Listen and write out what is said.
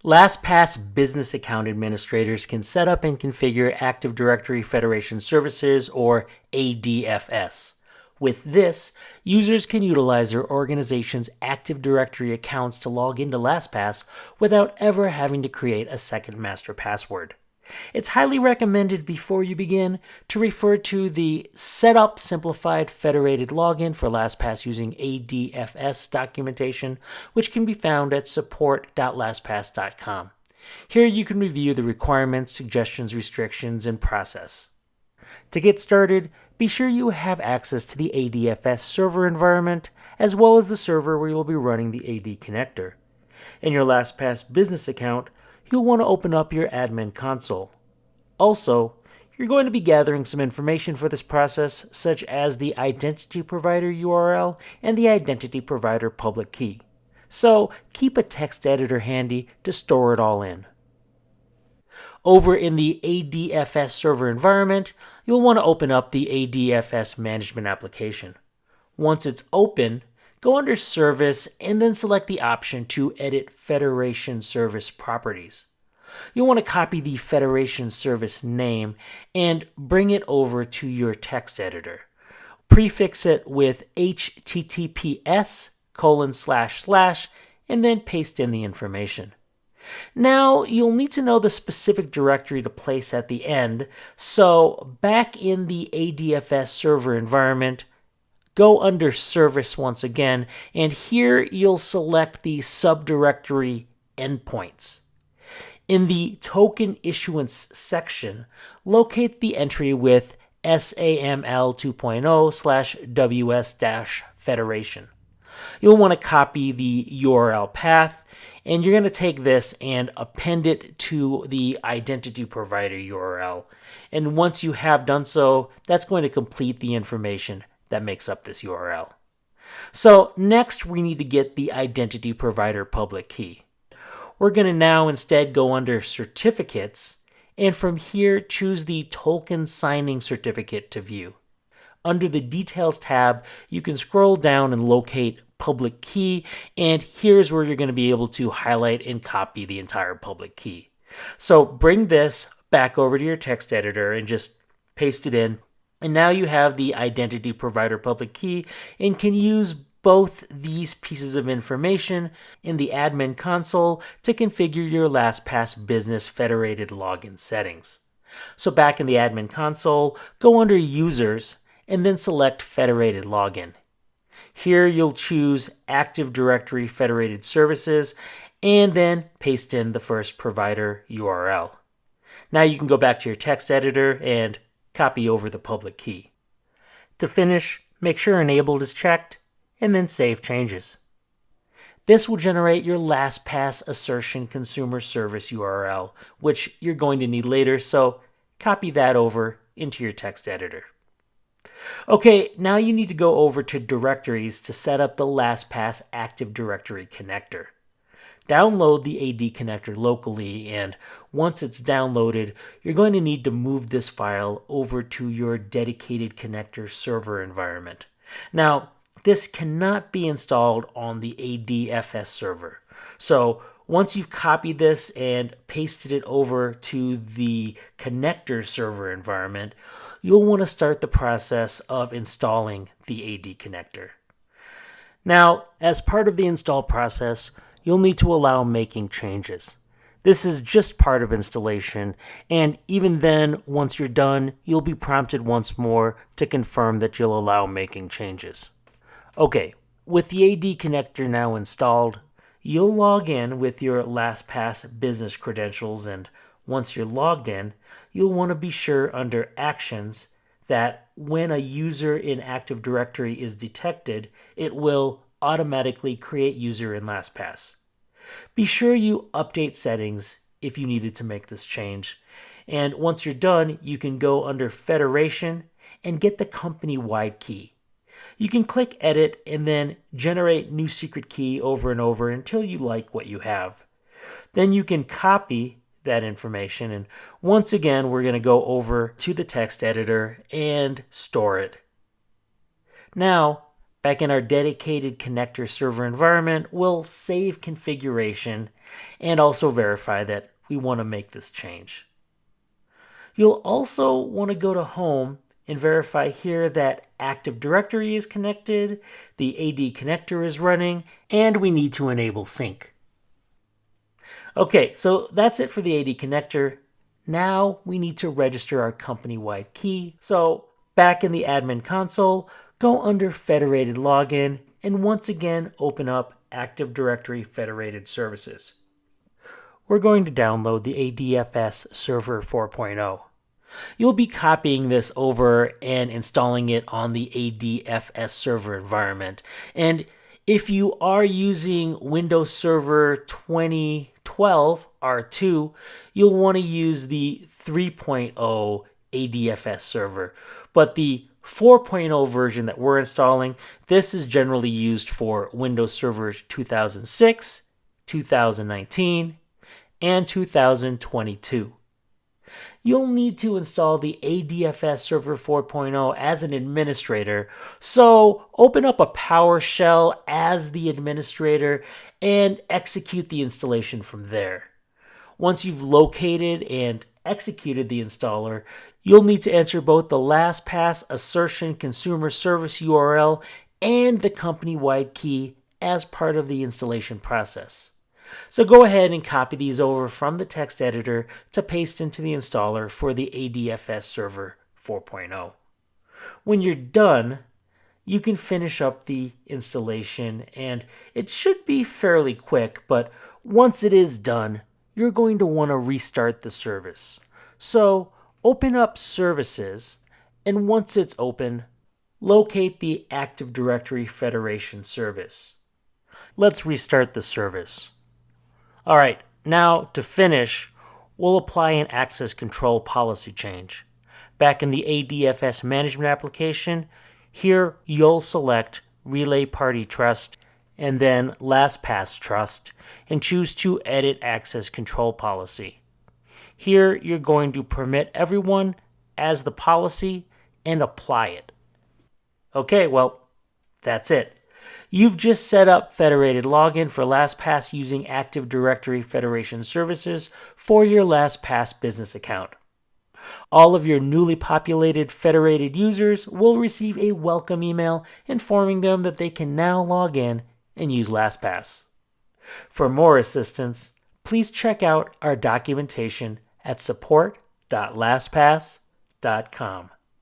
LastPass business account administrators can set up and configure Active Directory Federation Services, or ADFS. With this, users can utilize their organization's Active Directory accounts to log into LastPass without ever having to create a second master password. It's highly recommended before you begin to refer to the Setup Simplified Federated Login for LastPass using ADFS documentation, which can be found at support.lastpass.com. Here you can review the requirements, suggestions, restrictions, and process. To get started, be sure you have access to the ADFS server environment, as well as the server where you'll be running the AD connector. In your LastPass business account, you'll want to open up your admin console. Also, you're going to be gathering some information for this process, such as the identity provider URL and the identity provider public key. So keep a text editor handy to store it all in. Over in the ADFS server environment, you'll want to open up the ADFS management application. Once it's open, go under Service and then select the option to edit Federation Service properties. You'll want to copy the Federation Service name and bring it over to your text editor. Prefix it with https:// and then paste in the information. Now, you'll need to know the specific directory to place at the end, so back in the ADFS server environment, go under Service once again, and here you'll select the subdirectory endpoints. In the Token Issuance section, locate the entry with SAML 2.0/WS-Federation. You'll want to copy the URL path, and you're going to take this and append it to the identity provider URL. And once you have done so, that's going to complete the information that makes up this URL. So next, we need to get the identity provider public key. We're going to now instead go under Certificates, and from here choose the Token Signing Certificate to view. Under the Details tab, you can scroll down and locate Public Key, and here's where you're going to be able to highlight and copy the entire public key. So bring this back over to your text editor and just paste it in, and now you have the identity provider public key and can use both these pieces of information in the admin console to configure your LastPass business federated login settings. So back in the admin console, go under Users and then select Federated Login. Here you'll choose Active Directory Federated Services and then paste in the first provider URL. Now you can go back to your text editor and copy over the public key. To finish, make sure Enabled is checked and then save changes. This will generate your LastPass assertion consumer service URL, which you're going to need later, so copy that over into your text editor. Okay, now you need to go over to Directories to set up the LastPass Active Directory connector. Download the AD connector locally, and once it's downloaded, you're going to need to move this file over to your dedicated connector server environment. Now, this cannot be installed on the ADFS server. So once you've copied this and pasted it over to the connector server environment, you'll want to start the process of installing the AD connector. Now, as part of the install process, you'll need to allow making changes. This is just part of installation, and even then, once you're done, you'll be prompted once more to confirm that you'll allow making changes. Okay, with the AD connector now installed, you'll log in with your LastPass business credentials, and once you're logged in, you'll want to be sure under Actions that when a user in Active Directory is detected, it will automatically create user in LastPass. Be sure you update settings if you needed to make this change, and once you're done, you can go under Federation and get the company-wide key. You can click Edit and then generate new secret key over and over until you like what you have. Then you can copy that information, and once again, we're going to go over to the text editor and store it. Now, Back in our dedicated connector server environment, we'll save configuration and also verify that we want to make this change. You'll also want to go to Home and verify here that Active Directory is connected, the AD connector is running, and we need to enable sync. Okay, so that's it for the AD connector. Now we need to register our company-wide key. So back in the admin console, go under Federated Login and once again open up Active Directory Federated Services. We're going to download the ADFS Server 4.0. You'll be copying this over and installing it on the ADFS server environment. And if you are using Windows Server 2012 R2, you'll want to use the 3.0 ADFS server. But the 4.0 version that we're installing, this is generally used for Windows Server 2006, 2019, and 2022. You'll need to install the ADFS Server 4.0 as an administrator, so open up a PowerShell as the administrator and execute the installation from there. Once you've located and executed the installer, you'll need to enter both the LastPass assertion consumer service URL and the company-wide key as part of the installation process. So go ahead and copy these over from the text editor to paste into the installer for the ADFS Server 4.0. When you're done, you can finish up the installation, and it should be fairly quick, but once it is done, you're going to want to restart the service. So open up Services, and once it's open, locate the Active Directory Federation service. Let's restart the service. All right, now to finish, we'll apply an access control policy change. Back in the ADFS management application, here you'll select Relay Party Trust and then LastPass Trust and choose to edit access control policy. Here you're going to permit everyone as the policy and apply it. Okay, well, that's it. You've just set up Federated Login for LastPass using Active Directory Federation Services for your LastPass business account. All of your newly populated Federated users will receive a welcome email informing them that they can now log in and use LastPass. For more assistance, please check out our documentation at support.lastpass.com.